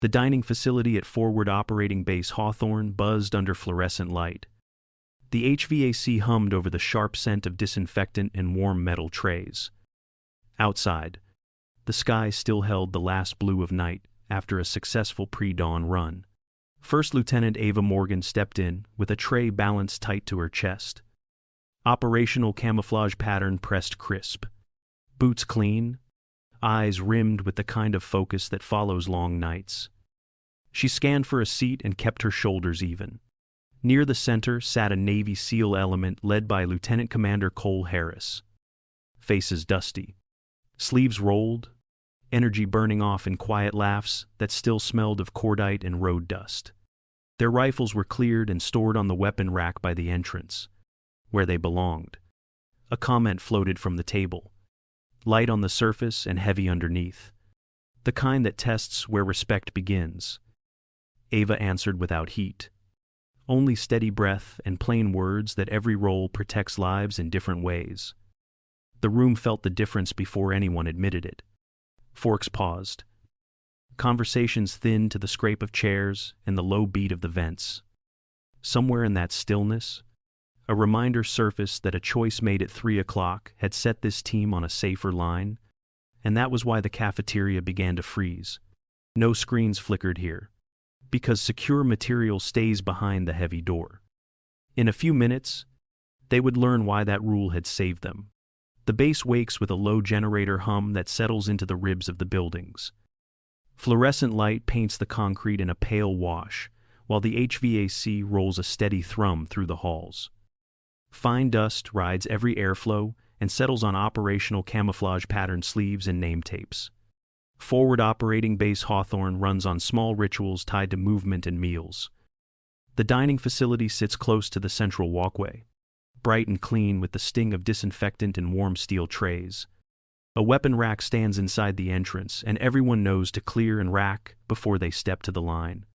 The dining facility at Forward Operating Base Hawthorne buzzed under fluorescent light. The HVAC hummed over the sharp scent of disinfectant and warm metal trays. Outside, the sky still held the last blue of night after a successful pre-dawn run. First Lieutenant Ava Morgan stepped in with a tray balanced tight to her chest. Operational camouflage pattern pressed crisp. Boots clean, eyes rimmed with the kind of focus that follows long nights. She scanned for a seat and kept her shoulders even. Near the center sat a Navy SEAL element led by Lieutenant Commander Cole Harris. Faces dusty. Sleeves rolled, energy burning off in quiet laughs that still smelled of cordite and road dust. Their rifles were cleared and stored on the weapon rack by the entrance, where they belonged. A comment floated from the table. Light on the surface and heavy underneath. The kind that tests where respect begins. Ava answered without heat. Only steady breath and plain words that every role protects lives in different ways. The room felt the difference before anyone admitted it. Forks paused. Conversations thinned to the scrape of chairs and the low beat of the vents. Somewhere in that stillness, a reminder surfaced that a choice made at 3 o'clock had set this team on a safer line, and that was why the cafeteria began to freeze. No screens flickered here, because secure material stays behind the heavy door. In a few minutes, they would learn why that rule had saved them. The base wakes with a low generator hum that settles into the ribs of the buildings. Fluorescent light paints the concrete in a pale wash, while the HVAC rolls a steady thrum through the halls. Fine dust rides every airflow and settles on operational camouflage pattern sleeves and name tapes. Forward Operating Base Hawthorne runs on small rituals tied to movement and meals. The dining facility sits close to the central walkway, bright and clean with the sting of disinfectant and warm steel trays. A weapon rack stands inside the entrance, and everyone knows to clear and rack before they step to the line.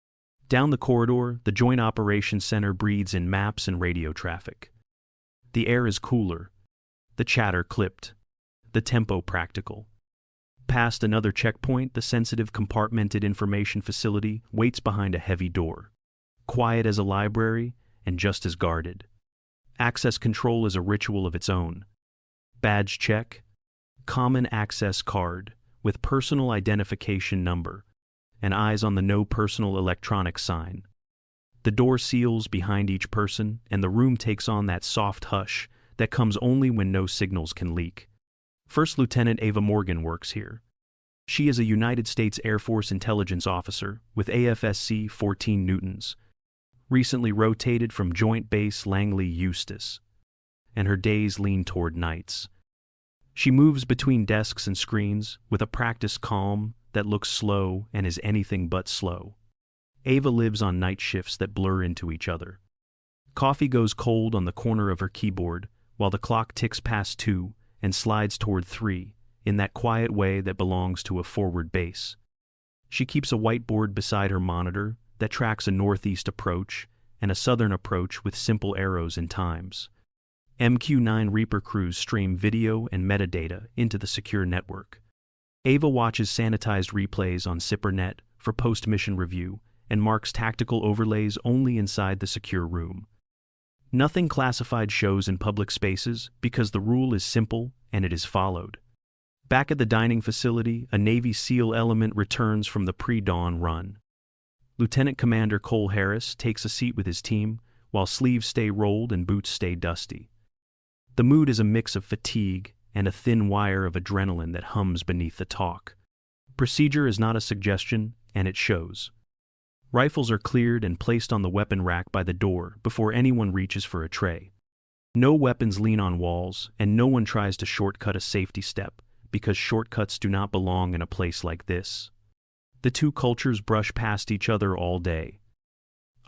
Down the corridor, the Joint Operations Center breathes in maps and radio traffic. The air is cooler, the chatter clipped, the tempo practical. Past another checkpoint, the sensitive compartmented information facility waits behind a heavy door. Quiet as a library and just as guarded. Access control is a ritual of its own. Badge check, common access card with personal identification number, and eyes on the no personal electronic sign. The door seals behind each person, and the room takes on that soft hush that comes only when no signals can leak. First Lieutenant Ava Morgan works here. She is a United States Air Force intelligence officer with AFSC 14 Newtons, recently rotated from Joint Base Langley Eustis, and her days lean toward nights. She moves between desks and screens with a practiced calm that looks slow and is anything but slow. Ava lives on night shifts that blur into each other. Coffee goes cold on the corner of her keyboard while the clock ticks past 2 and slides toward 3 in that quiet way that belongs to a forward base. She keeps a whiteboard beside her monitor that tracks a northeast approach and a southern approach with simple arrows and times. MQ-9 Reaper crews stream video and metadata into the secure network. Ava watches sanitized replays on SIPRnet for post-mission review and marks tactical overlays only inside the secure room. Nothing classified shows in public spaces because the rule is simple and it is followed. Back at the dining facility, a Navy SEAL element returns from the pre-dawn run. Lieutenant Commander Cole Harris takes a seat with his team while sleeves stay rolled and boots stay dusty. The mood is a mix of fatigue and a thin wire of adrenaline that hums beneath the talk. Procedure is not a suggestion, and it shows. Rifles are cleared and placed on the weapon rack by the door before anyone reaches for a tray. No weapons lean on walls, and no one tries to shortcut a safety step, because shortcuts do not belong in a place like this. The two cultures brush past each other all day.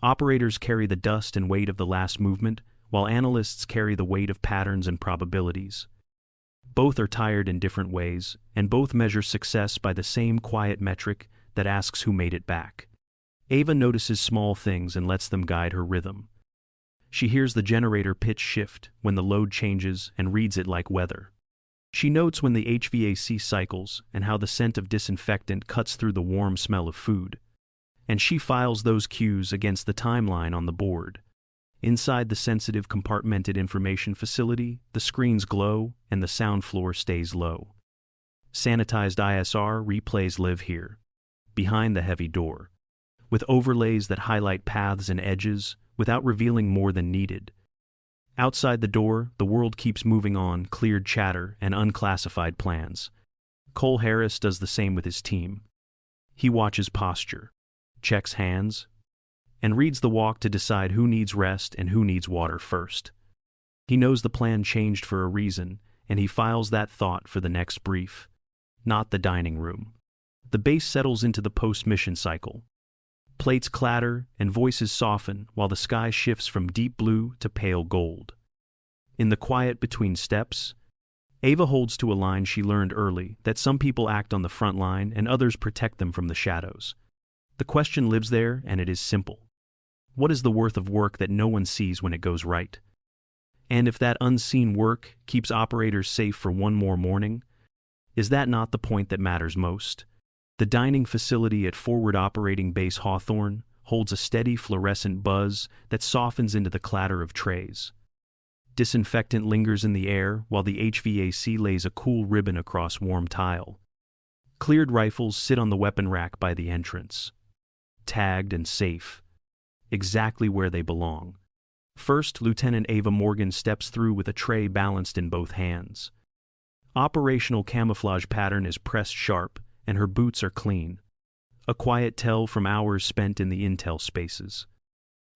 Operators carry the dust and weight of the last movement, while analysts carry the weight of patterns and probabilities. Both are tired in different ways, and both measure success by the same quiet metric that asks who made it back. Ava notices small things and lets them guide her rhythm. She hears the generator pitch shift when the load changes and reads it like weather. She notes when the HVAC cycles and how the scent of disinfectant cuts through the warm smell of food. and she files those cues against the timeline on the board. Inside the sensitive compartmented information facility, the screens glow and the sound floor stays low. Sanitized ISR replays live here, behind the heavy door, with overlays that highlight paths and edges without revealing more than needed. Outside the door, the world keeps moving on, cleared chatter and unclassified plans. Cole Harris does the same with his team. He watches posture, checks hands, and reads the walk to decide who needs rest and who needs water first. He knows the plan changed for a reason, and he files that thought for the next brief, not the dining room. The base settles into the post-mission cycle. Plates clatter and voices soften while the sky shifts from deep blue to pale gold. In the quiet between steps, Ava holds to a line she learned early, that some people act on the front line and others protect them from the shadows. The question lives there, and it is simple. What is the worth of work that no one sees when it goes right? And if that unseen work keeps operators safe for one more morning, is that not the point that matters most? The dining facility at Forward Operating Base Hawthorne holds a steady fluorescent buzz that softens into the clatter of trays. Disinfectant lingers in the air while the HVAC lays a cool ribbon across warm tile. Cleared rifles sit on the weapon rack by the entrance, tagged and safe, exactly where they belong. First, Lieutenant Ava Morgan steps through with a tray balanced in both hands. Operational camouflage pattern is pressed sharp, and her boots are clean, a quiet tell from hours spent in the intel spaces.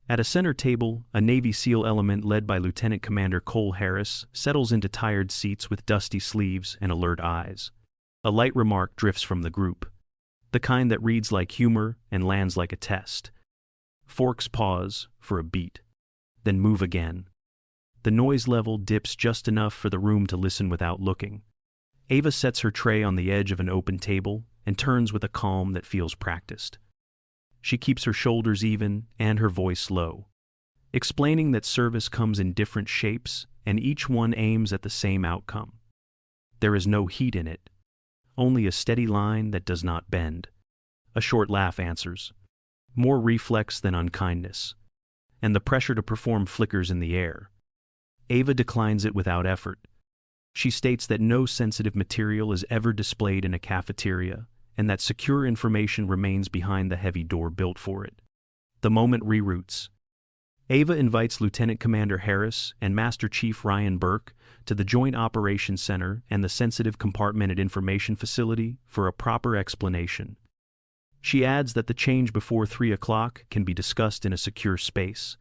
At a center table, a Navy SEAL element led by Lieutenant Commander Cole Harris settles into tired seats with dusty sleeves and alert eyes. A light remark drifts from the group, the kind that reads like humor and lands like a test. Forks pause for a beat, then move again. The noise level dips just enough for the room to listen without looking. Ava sets her tray on the edge of an open table and turns with a calm that feels practiced. She keeps her shoulders even and her voice low, explaining that service comes in different shapes and each one aims at the same outcome. There is no heat in it, only a steady line that does not bend. A short laugh answers, more reflex than unkindness, and the pressure to perform flickers in the air. Ava declines it without effort. She states that no sensitive material is ever displayed in a cafeteria, and that secure information remains behind the heavy door built for it. The moment reroutes. Ava invites Lieutenant Commander Harris and Master Chief Ryan Burke to the Joint Operations Center and the Sensitive Compartmented Information Facility for a proper explanation. She adds that the change before 3 o'clock can be discussed in a secure space,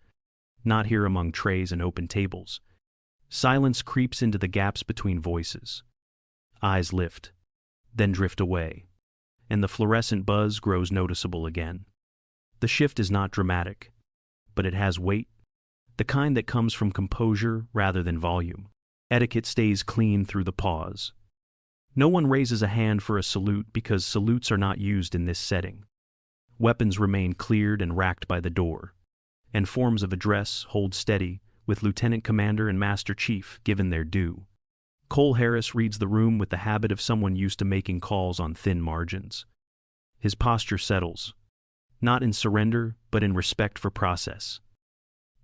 not here among trays and open tables. Silence creeps into the gaps between voices. Eyes lift, then drift away, and the fluorescent buzz grows noticeable again. The shift is not dramatic, but it has weight, the kind that comes from composure rather than volume. Etiquette stays clean through the pause. No one raises a hand for a salute because salutes are not used in this setting. Weapons remain cleared and racked by the door, and forms of address hold steady, with Lieutenant Commander and Master Chief given their due. Cole Harris reads the room with the habit of someone used to making calls on thin margins. His posture settles, not in surrender, but in respect for process.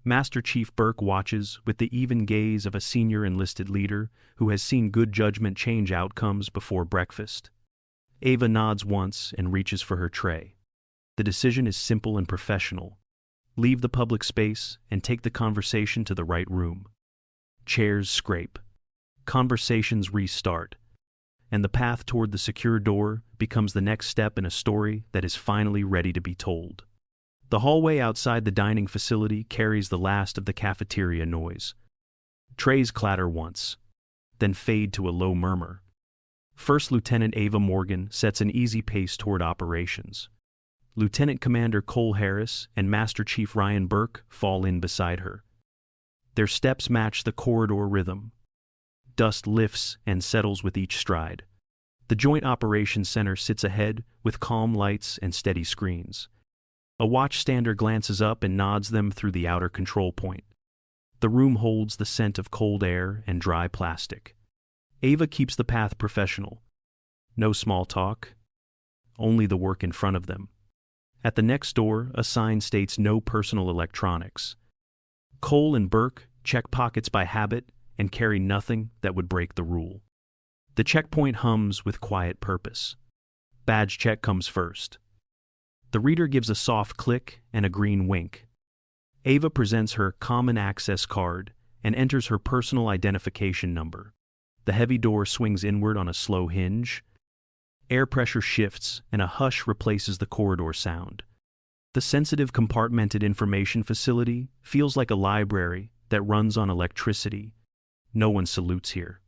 Master Chief Burke watches with the even gaze of a senior enlisted leader who has seen good judgment change outcomes before breakfast. Ava nods once and reaches for her tray. The decision is simple and professional. Leave the public space and take the conversation to the right room. Chairs scrape. Conversations restart. And the path toward the secure door becomes the next step in a story that is finally ready to be told. The hallway outside the dining facility carries the last of the cafeteria noise. Trays clatter once, then fade to a low murmur. First Lieutenant Ava Morgan sets an easy pace toward operations. Lieutenant Commander Cole Harris and Master Chief Ryan Burke fall in beside her. Their steps match the corridor rhythm. Dust lifts and settles with each stride. The Joint Operations Center sits ahead with calm lights and steady screens. A watchstander glances up and nods them through the outer control point. The room holds the scent of cold air and dry plastic. Ava keeps the path professional. No small talk, only the work in front of them. At the next door, a sign states no personal electronics. Cole and Burke check pockets by habit and carry nothing that would break the rule. The checkpoint hums with quiet purpose. Badge check comes first. The reader gives a soft click and a green wink. Ava presents her common access card and enters her personal identification number. The heavy door swings inward on a slow hinge. Air pressure shifts and a hush replaces the corridor sound. The sensitive compartmented information facility feels like a library that runs on electricity. No one salutes here.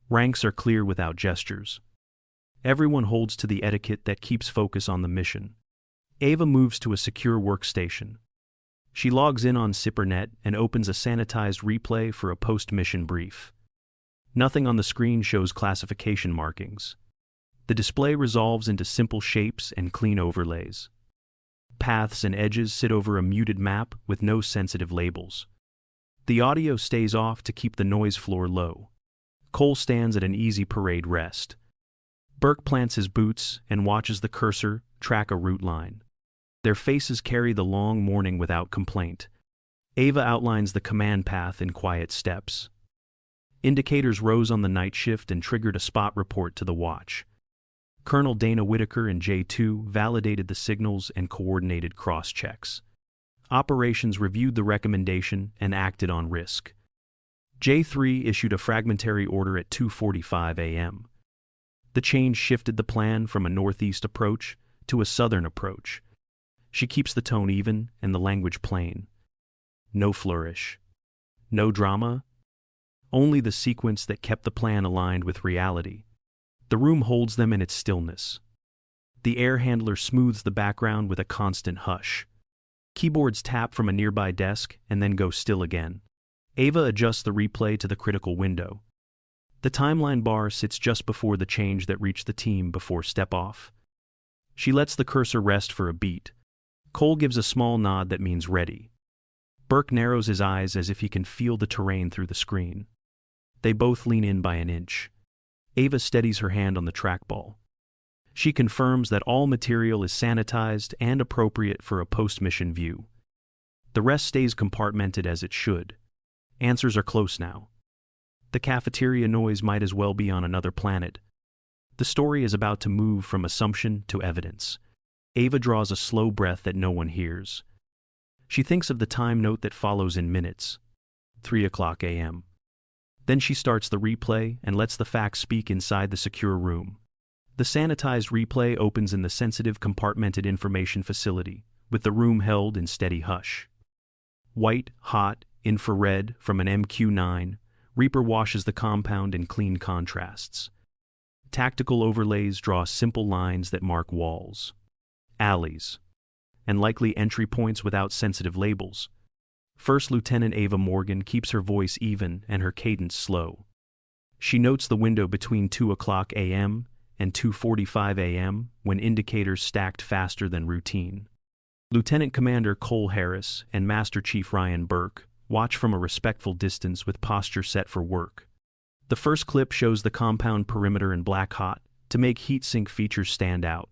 Ranks are clear without gestures. Everyone holds to the etiquette that keeps focus on the mission. Ava moves to a secure workstation. She logs in on SIPRnet and opens a sanitized replay for a post-mission brief. Nothing on the screen shows classification markings. The display resolves into simple shapes and clean overlays. Paths and edges sit over a muted map with no sensitive labels. The audio stays off to keep the noise floor low. Cole stands at an easy parade rest. Burke plants his boots and watches the cursor track a route line. Their faces carry the long morning without complaint. Ava outlines the command path in quiet steps. Indicators rose on the night shift and triggered a spot report to the watch. Colonel Dana Whitaker and J2 validated the signals and coordinated cross-checks. Operations reviewed the recommendation and acted on risk. J3 issued a fragmentary order at 2:45 a.m. The change shifted the plan from a northeast approach to a southern approach. She keeps the tone even and the language plain. No flourish. No drama. Only the sequence that kept the plan aligned with reality. The room holds them in its stillness. The air handler smooths the background with a constant hush. Keyboards tap from a nearby desk and then go still again. Ava adjusts the replay to the critical window. The timeline bar sits just before the change that reached the team before step-off. She lets the cursor rest for a beat. Cole gives a small nod that means ready. Burke narrows his eyes as if he can feel the terrain through the screen. They both lean in by an inch. Ava steadies her hand on the trackball. She confirms that all material is sanitized and appropriate for a post-mission view. The rest stays compartmented as it should. Answers are close now. The cafeteria noise might as well be on another planet. The story is about to move from assumption to evidence. Ava draws a slow breath that no one hears. She thinks of the time note that follows in minutes. 3:00 a.m. Then she starts the replay and lets the facts speak inside the secure room. The sanitized replay opens in the sensitive compartmented information facility, with the room held in steady hush. White, hot, infrared from an MQ-9, Reaper washes the compound in clean contrasts. Tactical overlays draw simple lines that mark walls, alleys, and likely entry points without sensitive labels. First Lieutenant Ava Morgan keeps her voice even and her cadence slow. She notes the window between 2:00 a.m. and 2:45 a.m. when indicators stacked faster than routine. Lieutenant Commander Cole Harris and Master Chief Ryan Burke watch from a respectful distance with posture set for work. The first clip shows the compound perimeter in black hot to make heat-sink features stand out.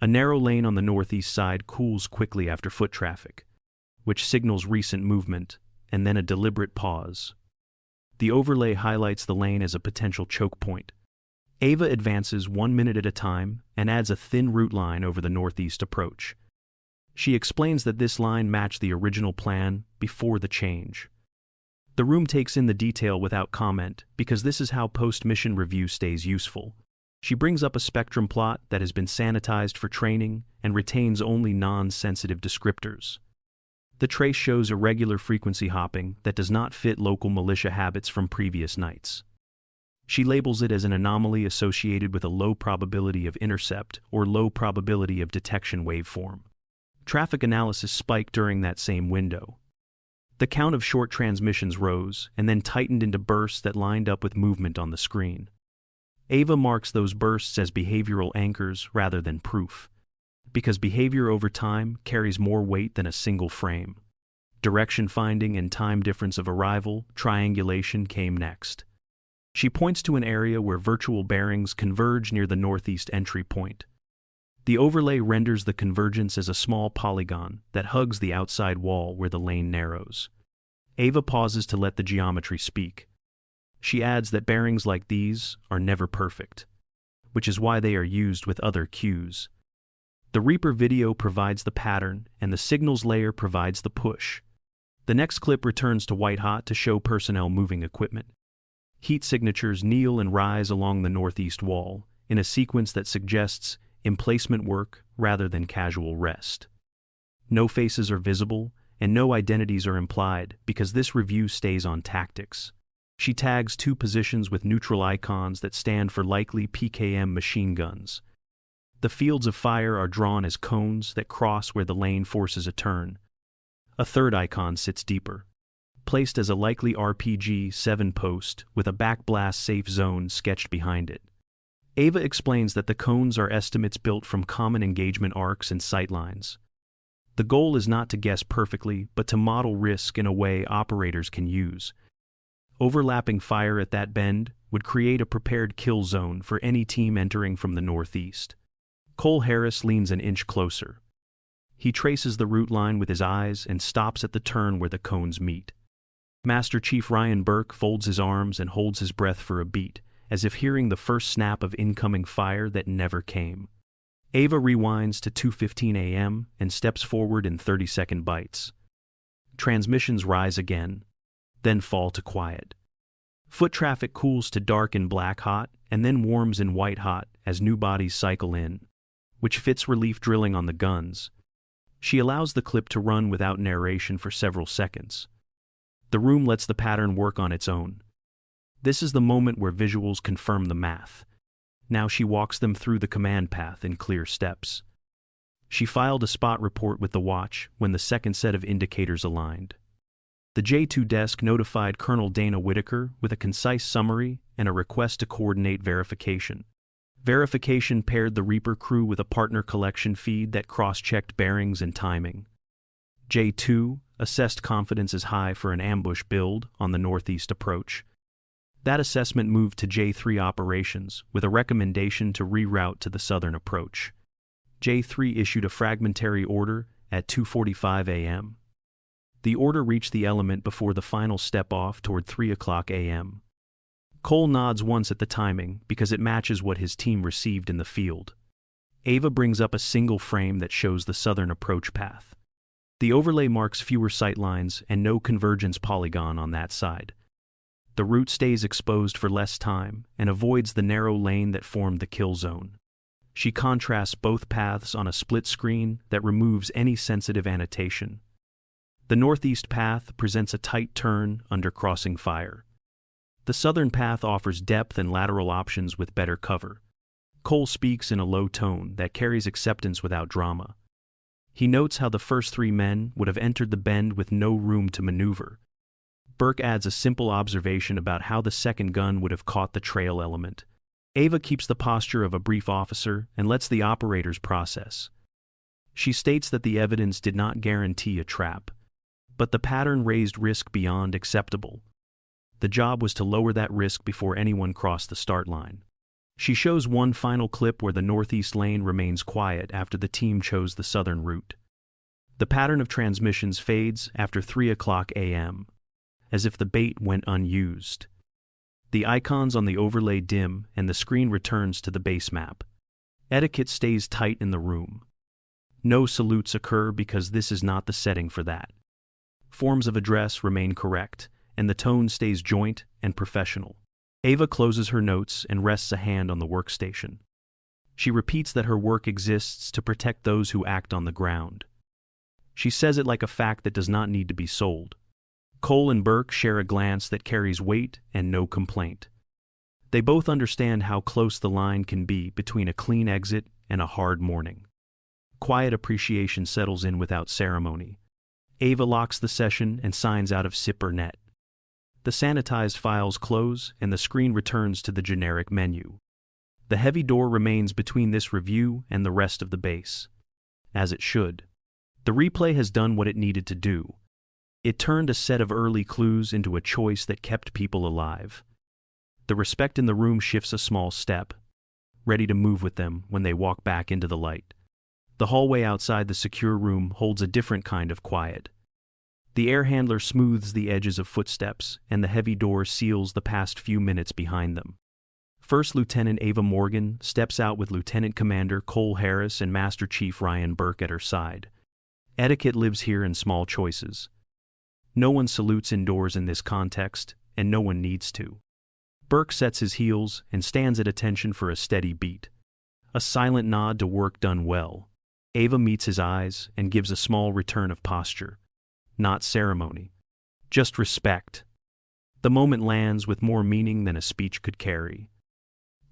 A narrow lane on the northeast side cools quickly after foot traffic, which signals recent movement, and then a deliberate pause. The overlay highlights the lane as a potential choke point. Ava advances 1 minute at a time and adds a thin route line over the northeast approach. She explains that this line matched the original plan before the change. The room takes in the detail without comment because this is how post-mission review stays useful. She brings up a spectrum plot that has been sanitized for training and retains only non-sensitive descriptors. The trace shows irregular frequency hopping that does not fit local militia habits from previous nights. She labels it as an anomaly associated with a low probability of intercept or low probability of detection waveform. Traffic analysis spiked during that same window. The count of short transmissions rose and then tightened into bursts that lined up with movement on the screen. Ava marks those bursts as behavioral anchors rather than proof, because behavior over time carries more weight than a single frame. Direction finding and time difference of arrival, triangulation came next. She points to an area where virtual bearings converge near the northeast entry point. The overlay renders the convergence as a small polygon that hugs the outside wall where the lane narrows. Ava pauses to let the geometry speak. She adds that bearings like these are never perfect, which is why they are used with other cues. The Reaper video provides the pattern, and the signals layer provides the push. The next clip returns to White Hot to show personnel moving equipment. Heat signatures kneel and rise along the northeast wall, in a sequence that suggests emplacement work rather than casual rest. No faces are visible, and no identities are implied because this review stays on tactics. She tags 2 positions with neutral icons that stand for likely PKM machine guns. The fields of fire are drawn as cones that cross where the lane forces a turn. A third icon sits deeper, placed as a likely RPG-7 post with a backblast safe zone sketched behind it. Ava explains that the cones are estimates built from common engagement arcs and sightlines. The goal is not to guess perfectly, but to model risk in a way operators can use. Overlapping fire at that bend would create a prepared kill zone for any team entering from the northeast. Cole Harris leans an inch closer. He traces the route line with his eyes and stops at the turn where the cones meet. Master Chief Ryan Burke folds his arms and holds his breath for a beat, as if hearing the first snap of incoming fire that never came. Ava rewinds to 2:15 a.m. and steps forward in 30-second bites. Transmissions rise again, then fall to quiet. Foot traffic cools to dark in Black Hot and then warms in White Hot as new bodies cycle in, which fits relief drilling on the guns. She allows the clip to run without narration for several seconds. The room lets the pattern work on its own. This is the moment where visuals confirm the math. Now she walks them through the command path in clear steps. She filed a spot report with the watch when the second set of indicators aligned. The J2 desk notified Colonel Dana Whitaker with a concise summary and a request to coordinate verification. Verification paired the Reaper crew with a partner collection feed that cross-checked bearings and timing. J2 assessed confidence as high for an ambush build on the northeast approach. That assessment moved to J3 operations with a recommendation to reroute to the southern approach. J3 issued a fragmentary order at 2:45 a.m. The order reached the element before the final step-off toward 3 o'clock a.m. Cole nods once at the timing because it matches what his team received in the field. Ava brings up a single frame that shows the southern approach path. The overlay marks fewer sightlines and no convergence polygon on that side. The route stays exposed for less time and avoids the narrow lane that formed the kill zone. She contrasts both paths on a split screen that removes any sensitive annotation. The northeast path presents a tight turn under crossing fire. The southern path offers depth and lateral options with better cover. Cole speaks in a low tone that carries acceptance without drama. He notes how the first 3 men would have entered the bend with no room to maneuver. Burke adds a simple observation about how the second gun would have caught the trail element. Ava keeps the posture of a brief officer and lets the operators process. She states that the evidence did not guarantee a trap, but the pattern raised risk beyond acceptable. The job was to lower that risk before anyone crossed the start line. She shows one final clip where the northeast lane remains quiet after the team chose the southern route. The pattern of transmissions fades after 3 o'clock a.m., as if the bait went unused. The icons on the overlay dim and the screen returns to the base map. Etiquette stays tight in the room. No salutes occur because this is not the setting for that. Forms of address remain correct, and the tone stays joint and professional. Ava closes her notes and rests a hand on the workstation. She repeats that her work exists to protect those who act on the ground. She says it like a fact that does not need to be sold. Cole and Burke share a glance that carries weight and no complaint. They both understand how close the line can be between a clean exit and a hard morning. Quiet appreciation settles in without ceremony. Ava locks the session and signs out of SIP or net. The sanitized files close and the screen returns to the generic menu. The heavy door remains between this review and the rest of the base. As it should. The replay has done what it needed to do. It turned a set of early clues into a choice that kept people alive. The respect in the room shifts a small step. ready to move with them when they walk back into the light. The hallway outside the secure room holds a different kind of quiet. The air handler smooths the edges of footsteps, and the heavy door seals the past few minutes behind them. First Lieutenant Ava Morgan steps out with Lieutenant Commander Cole Harris and Master Chief Ryan Burke at her side. Etiquette lives here in small choices. No one salutes indoors in this context, and no one needs to. Burke sets his heels and stands at attention for a steady beat. A silent nod to work done well. Ava meets his eyes and gives a small return of posture. Not ceremony. Just respect. The moment lands with more meaning than a speech could carry.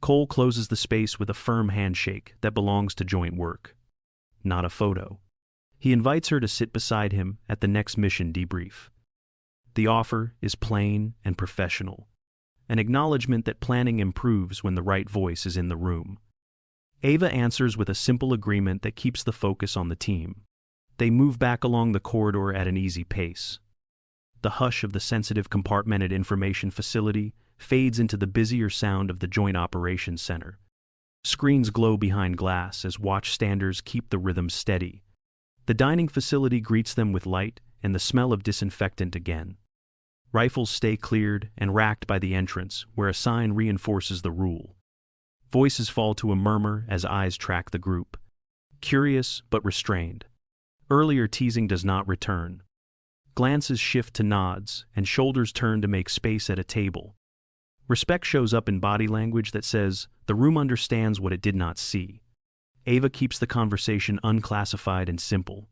Cole closes the space with a firm handshake that belongs to joint work. Not a photo. He invites her to sit beside him at the next mission debrief. The offer is plain and professional. An acknowledgement that planning improves when the right voice is in the room. Ava answers with a simple agreement that keeps the focus on the team. They move back along the corridor at an easy pace. The hush of the sensitive compartmented information facility fades into the busier sound of the Joint Operations Center. Screens glow behind glass as watchstanders keep the rhythm steady. The dining facility greets them with light and the smell of disinfectant again. Rifles stay cleared and racked by the entrance, where a sign reinforces the rule. Voices fall to a murmur as eyes track the group. Curious but restrained. Earlier teasing does not return. Glances shift to nods, and shoulders turn to make space at a table. Respect shows up in body language that says, the room understands what it did not see. Ava keeps the conversation unclassified and simple.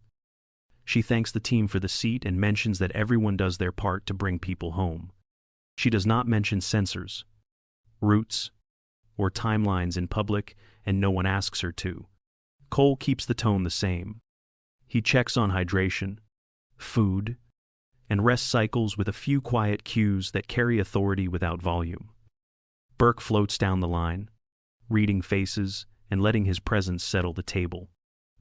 She thanks the team for the seat and mentions that everyone does their part to bring people home. She does not mention sensors, routes, or timelines in public, and no one asks her to. Cole keeps the tone the same. He checks on hydration, food, and rest cycles with a few quiet cues that carry authority without volume. Burke floats down the line, reading faces and letting his presence settle the table.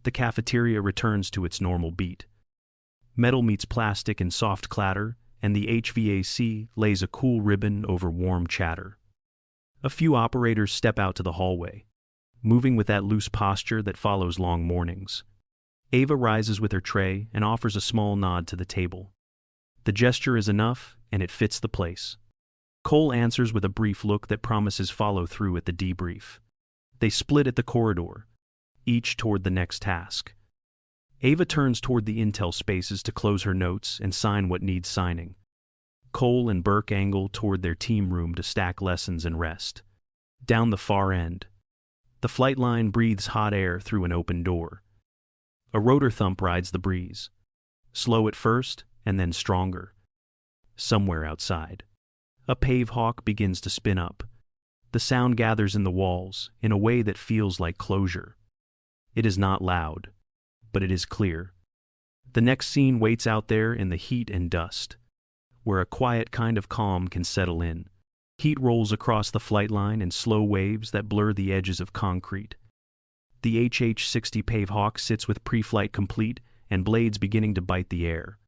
The cafeteria returns to its normal beat. Metal meets plastic in soft clatter, and the HVAC lays a cool ribbon over warm chatter. A few operators step out to the hallway, moving with that loose posture that follows long mornings. Ava rises with her tray and offers a small nod to the table. The gesture is enough, and it fits the place. Cole answers with a brief look that promises follow-through at the debrief. They split at the corridor, each toward the next task. Ava turns toward the intel spaces to close her notes and sign what needs signing. Cole and Burke angle toward their team room to stack lessons and rest. Down the far end, the flight line breathes hot air through an open door. A rotor thump rides the breeze, slow at first and then stronger. Somewhere outside, a pave hawk begins to spin up. The sound gathers in the walls in a way that feels like closure. It is not loud, but it is clear. The next scene waits out there in the heat and dust, where a quiet kind of calm can settle in. Heat rolls across the flight line in slow waves that blur the edges of concrete. The HH-60 Pave Hawk sits with pre-flight complete and blades beginning to bite the air.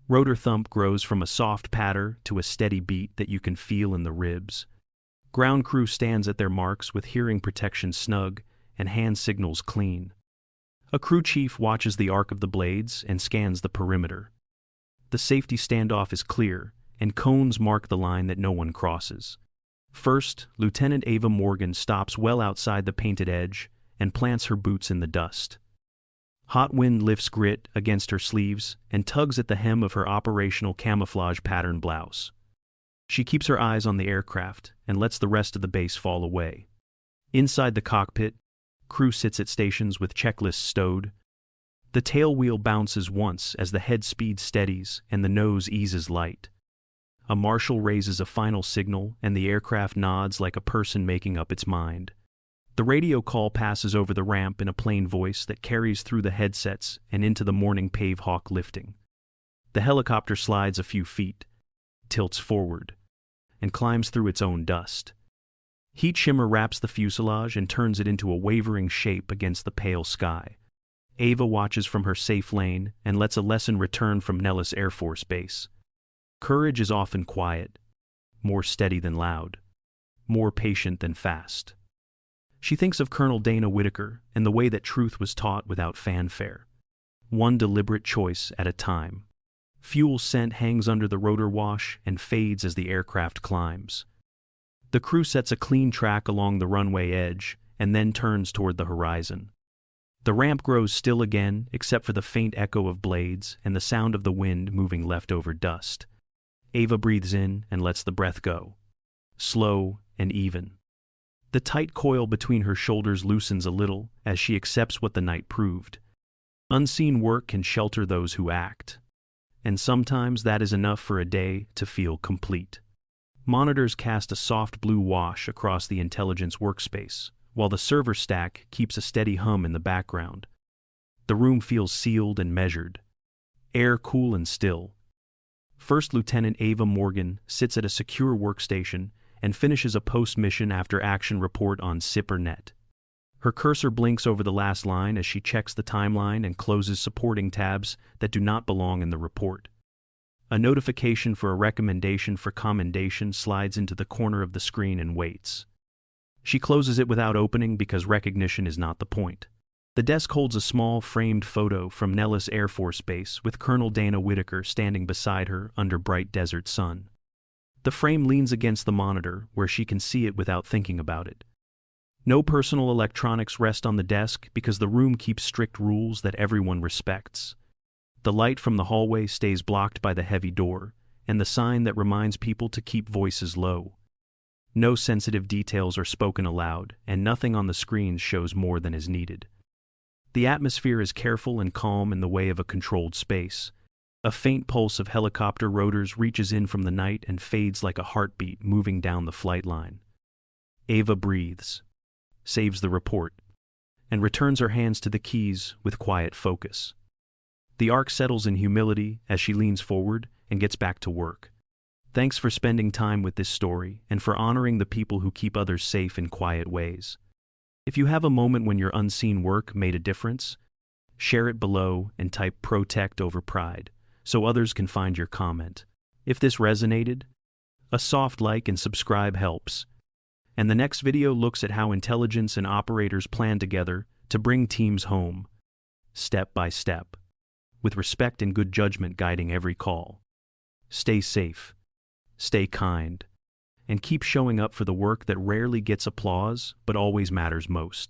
Rotor thump grows from a soft patter to a steady beat that you can feel in the ribs. Ground crew stands at their marks with hearing protection snug and hand signals clean. A crew chief watches the arc of the blades and scans the perimeter. The safety standoff is clear, and cones mark the line that no one crosses. First, Lieutenant Ava Morgan stops well outside the painted edge and plants her boots in the dust. Hot wind lifts grit against her sleeves and tugs at the hem of her operational camouflage pattern blouse. She keeps her eyes on the aircraft and lets the rest of the base fall away. Inside the cockpit, crew sits at stations with checklists stowed. The tail wheel bounces once as the head speed steadies and the nose eases light. A marshal raises a final signal and the aircraft nods like a person making up its mind. The radio call passes over the ramp in a plain voice that carries through the headsets and into the morning Pave Hawk lifting. The helicopter slides a few feet, tilts forward, and climbs through its own dust. Heat shimmer wraps the fuselage and turns it into a wavering shape against the pale sky. Ava watches from her safe lane and lets a lesson return from Nellis Air Force Base. Courage is often quiet, more steady than loud, more patient than fast. She thinks of Colonel Dana Whitaker and the way that truth was taught without fanfare. One deliberate choice at a time. Fuel scent hangs under the rotor wash and fades as the aircraft climbs. The crew sets a clean track along the runway edge and then turns toward the horizon. The ramp grows still again, except for the faint echo of blades and the sound of the wind moving leftover dust. Ava breathes in and lets the breath go. Slow and even. The tight coil between her shoulders loosens a little as she accepts what the night proved. Unseen work can shelter those who act. And sometimes that is enough for a day to feel complete. Monitors cast a soft blue wash across the intelligence workspace, while the server stack keeps a steady hum in the background. The room feels sealed and measured. Air cool and still. First Lieutenant Ava Morgan sits at a secure workstation and finishes a post-mission after-action report on SIPRnet. Her cursor blinks over the last line as she checks the timeline and closes supporting tabs that do not belong in the report. A notification for a recommendation for commendation slides into the corner of the screen and waits. She closes it without opening because recognition is not the point. The desk holds a small framed photo from Nellis Air Force Base with Colonel Dana Whitaker standing beside her under bright desert sun. The frame leans against the monitor where she can see it without thinking about it. No personal electronics rest on the desk because the room keeps strict rules that everyone respects. The light from the hallway stays blocked by the heavy door and the sign that reminds people to keep voices low. No sensitive details are spoken aloud, and nothing on the screens shows more than is needed. The atmosphere is careful and calm in the way of a controlled space. A faint pulse of helicopter rotors reaches in from the night and fades like a heartbeat moving down the flight line. Ava breathes, saves the report, and returns her hands to the keys with quiet focus. The arc settles in humility as she leans forward and gets back to work. Thanks for spending time with this story and for honoring the people who keep others safe in quiet ways. If you have a moment when your unseen work made a difference, share it below and type "protect" over pride so others can find your comment. If this resonated, a soft like and subscribe helps. And the next video looks at how intelligence and operators plan together to bring teams home, step by step, with respect and good judgment guiding every call. Stay safe, stay kind, and keep showing up for the work that rarely gets applause but always matters most.